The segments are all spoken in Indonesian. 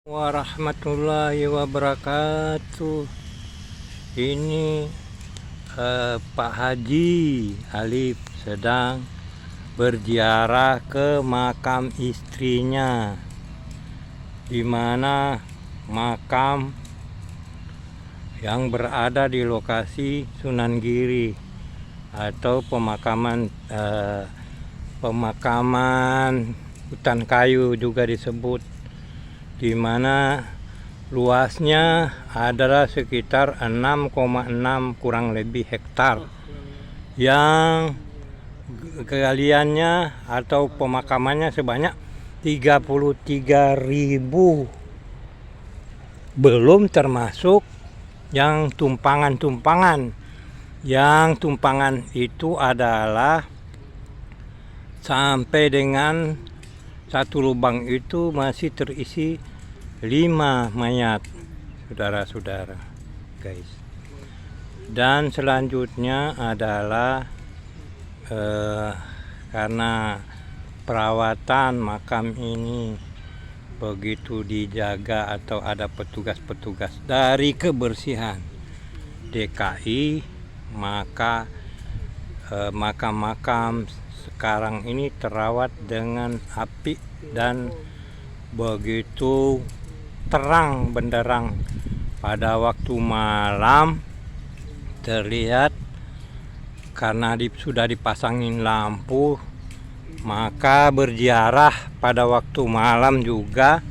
Warahmatullahi wabarakatuh. Ini Pak Haji Alif sedang berziarah ke makam istrinya, di mana makam yang berada di lokasi Sunan Giri atau pemakaman hutan kayu juga disebut, di mana luasnya adalah sekitar 6,6 kurang lebih hektar, yang galiannya atau pemakamannya sebanyak 33.000, belum termasuk yang tumpangan-tumpangan. Yang tumpangan itu adalah sampai dengan satu lubang itu masih terisi 5 mayat, saudara-saudara, guys. Dan selanjutnya adalah karena perawatan makam ini begitu dijaga atau ada petugas-petugas dari kebersihan DKI, maka makam-makam sekarang ini terawat dengan apik dan begitu terang benderang. Pada waktu malam terlihat karena sudah dipasangin lampu, maka berziarah pada waktu malam juga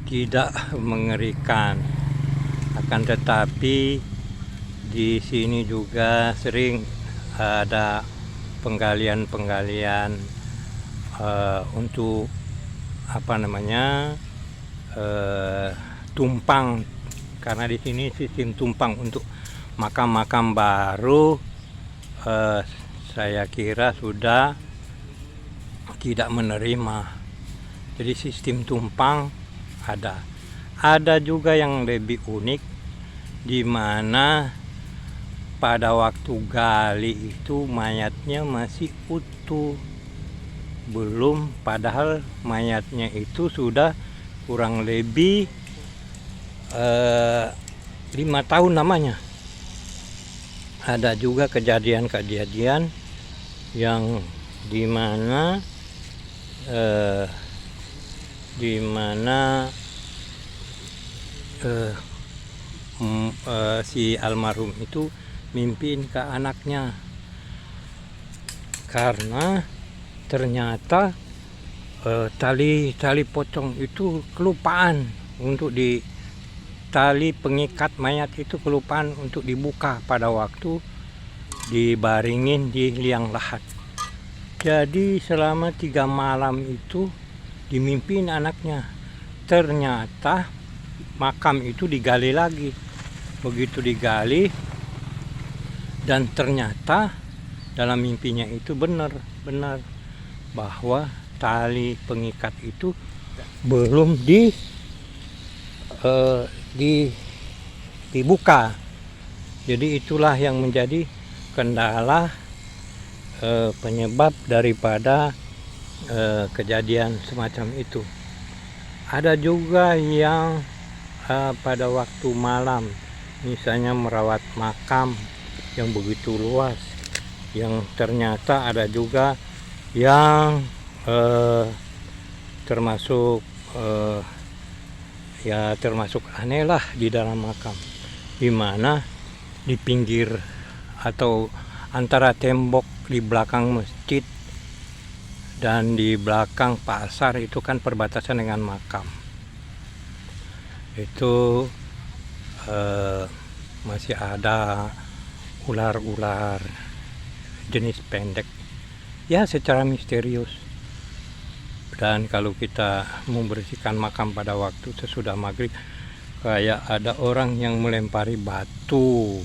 tidak mengerikan. Akan tetapi di sini juga sering ada penggalian untuk tumpang, karena di sini sistem tumpang untuk makam-makam baru saya kira sudah tidak menerima. Jadi sistem tumpang ada juga yang lebih unik, di mana pada waktu gali itu mayatnya masih utuh, padahal mayatnya itu sudah kurang lebih 5 tahun namanya. Ada juga kejadian-kejadian yang dimana si almarhum itu mimpiin ke anaknya, karena ternyata tali pocong itu kelupaan untuk di tali pengikat mayat itu kelupaan untuk dibuka pada waktu dibaringin di liang lahat. Jadi selama 3 malam itu dimimpiin anaknya. Ternyata makam itu digali lagi. Begitu digali, dan ternyata dalam mimpinya itu benar bahwa tali pengikat itu belum dibuka. Jadi itulah yang menjadi kendala penyebab daripada kejadian semacam itu. Ada juga yang pada waktu malam, misalnya merawat makam yang begitu luas, yang ternyata ada juga yang termasuk aneh lah di dalam makam, di mana di pinggir atau antara tembok di belakang masjid dan di belakang pasar itu kan perbatasan dengan makam itu masih ada ular-ular jenis pendek ya, secara misterius. Dan kalau kita membersihkan makam pada waktu sesudah maghrib, kayak ada orang yang melempari batu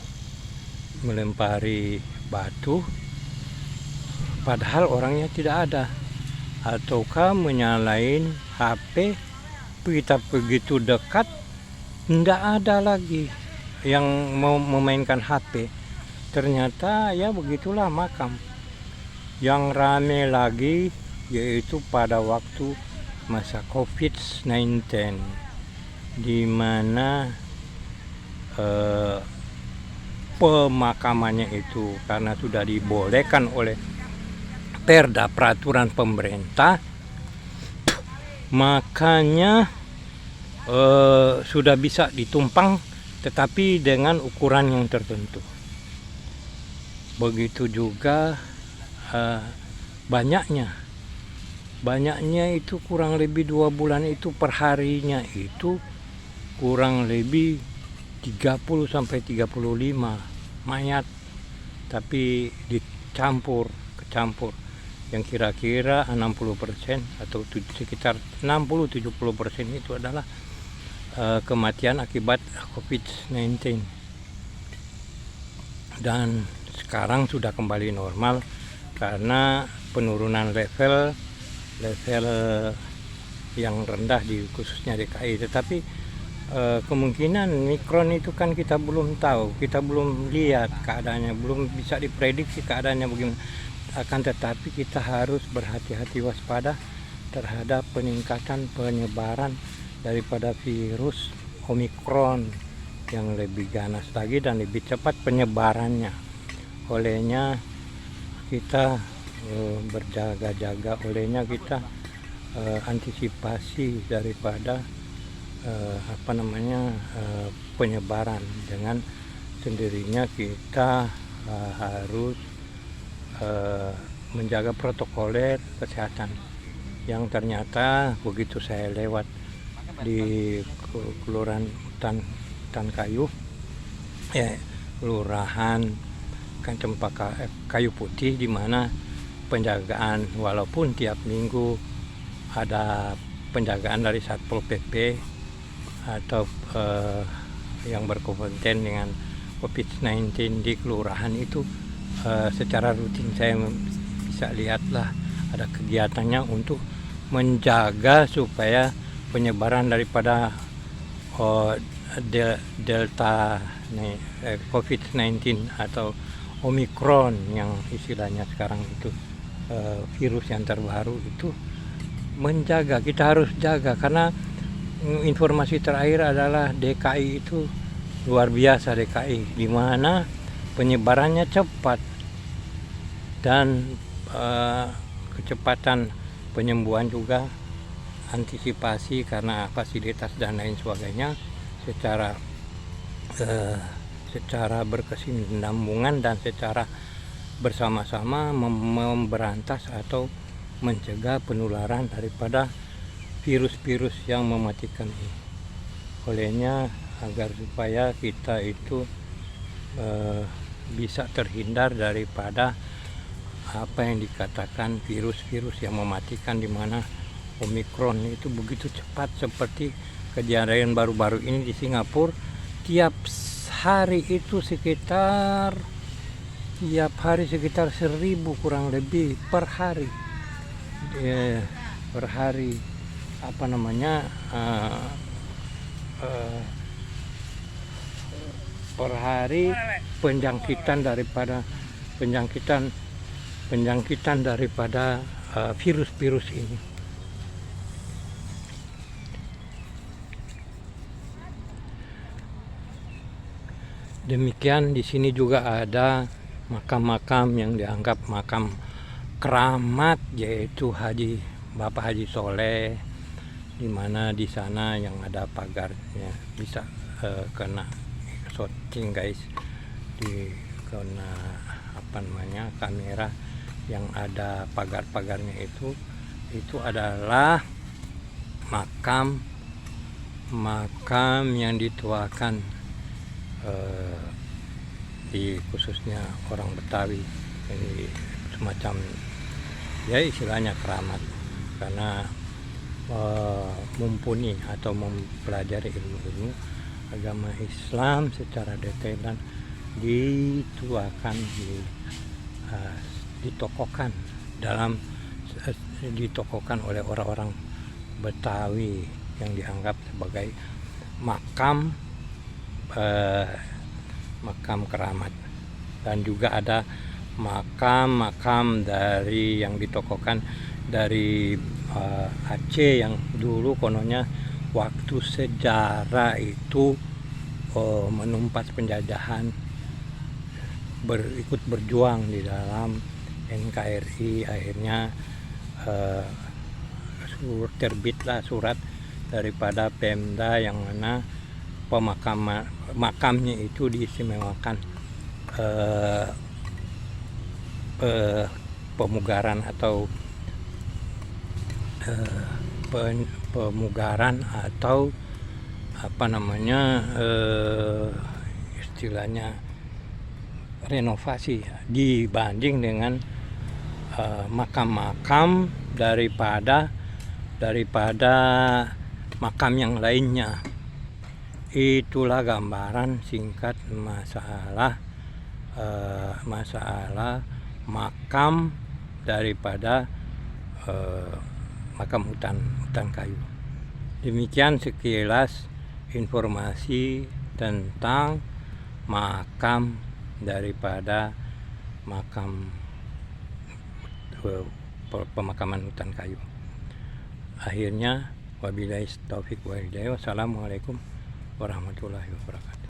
padahal orangnya tidak ada, ataukah menyalain HP. Kita begitu dekat, tidak ada lagi yang mau memainkan HP. Ternyata ya begitulah makam. Yang rame lagi yaitu pada waktu masa COVID-19, di mana pemakamannya itu karena sudah dibolehkan oleh perda peraturan pemerintah, makanya sudah bisa ditumpang, tetapi dengan ukuran yang tertentu. Begitu juga banyaknya itu kurang lebih 2 bulan itu perharinya itu kurang lebih 30 sampai 35 mayat, tapi kecampur yang kira-kira 60% atau sekitar 60-70% itu adalah kematian akibat COVID-19. Dan sekarang sudah kembali normal karena penurunan level yang rendah di khususnya DKI. Tetapi kemungkinan Omikron itu kan kita belum tahu, kita belum lihat keadaannya, belum bisa diprediksi keadaannya bagaimana. Akan tetapi kita harus berhati-hati waspada terhadap peningkatan penyebaran daripada virus Omikron yang lebih ganas lagi dan lebih cepat penyebarannya. Olehnya kita berjaga-jaga, olehnya kita antisipasi daripada penyebaran. Dengan sendirinya kita harus menjaga protokoler kesehatan yang ternyata begitu saya lewat di kelurahan Hutan Kayu, kelurahan Cempaka Kayu Putih, di mana penjagaan walaupun tiap minggu ada penjagaan dari Satpol PP atau yang berkompeten dengan COVID-19 di kelurahan itu, secara rutin saya bisa lihatlah ada kegiatannya untuk menjaga supaya penyebaran daripada Delta COVID-19 atau Omikron yang istilahnya sekarang itu virus yang terbaru itu, menjaga, kita harus jaga. Karena informasi terakhir adalah DKI itu luar biasa, DKI di mana penyebarannya cepat dan kecepatan penyembuhan juga, antisipasi karena fasilitas dan lain sebagainya secara berkesinambungan dan secara bersama-sama memberantas atau mencegah penularan daripada virus-virus yang mematikan ini. Olehnya agar supaya kita itu bisa terhindar daripada apa yang dikatakan virus-virus yang mematikan, di mana Omikron itu begitu cepat. Seperti kejadian baru-baru ini di Singapura, tiap hari itu sekitar 1.000 kurang lebih per hari, per hari penjangkitan daripada virus-virus ini. Demikian di sini juga ada makam-makam yang dianggap makam keramat, yaitu Bapak Haji Soleh, di mana di sana yang ada pagarnya bisa kena shooting guys, kena kamera yang ada pagar-pagarnya itu adalah makam yang dituakan di khususnya orang Betawi. Ini semacam ya istilahnya keramat, karena mumpuni atau mempelajari ilmu agama Islam secara detail dan dituakan, ditokohkan oleh orang-orang Betawi yang dianggap sebagai makam keramat. Dan juga ada makam dari yang ditokohkan dari Aceh yang dulu kononnya waktu sejarah itu menumpas penjajahan, ikut berjuang di dalam NKRI. Akhirnya terbitlah surat daripada Pemda yang mana makamnya itu diistimewakan pemugaran atau pemugaran atau istilahnya renovasi dibanding dengan makam-makam daripada makam yang lainnya. Itulah gambaran singkat masalah makam daripada makam hutan kayu. Demikian sekilas informasi tentang makam daripada makam pemakaman hutan kayu. Akhirnya wabillahi taufik wal hidayah. Wassalamualaikum warahmatullahi wabarakatuh.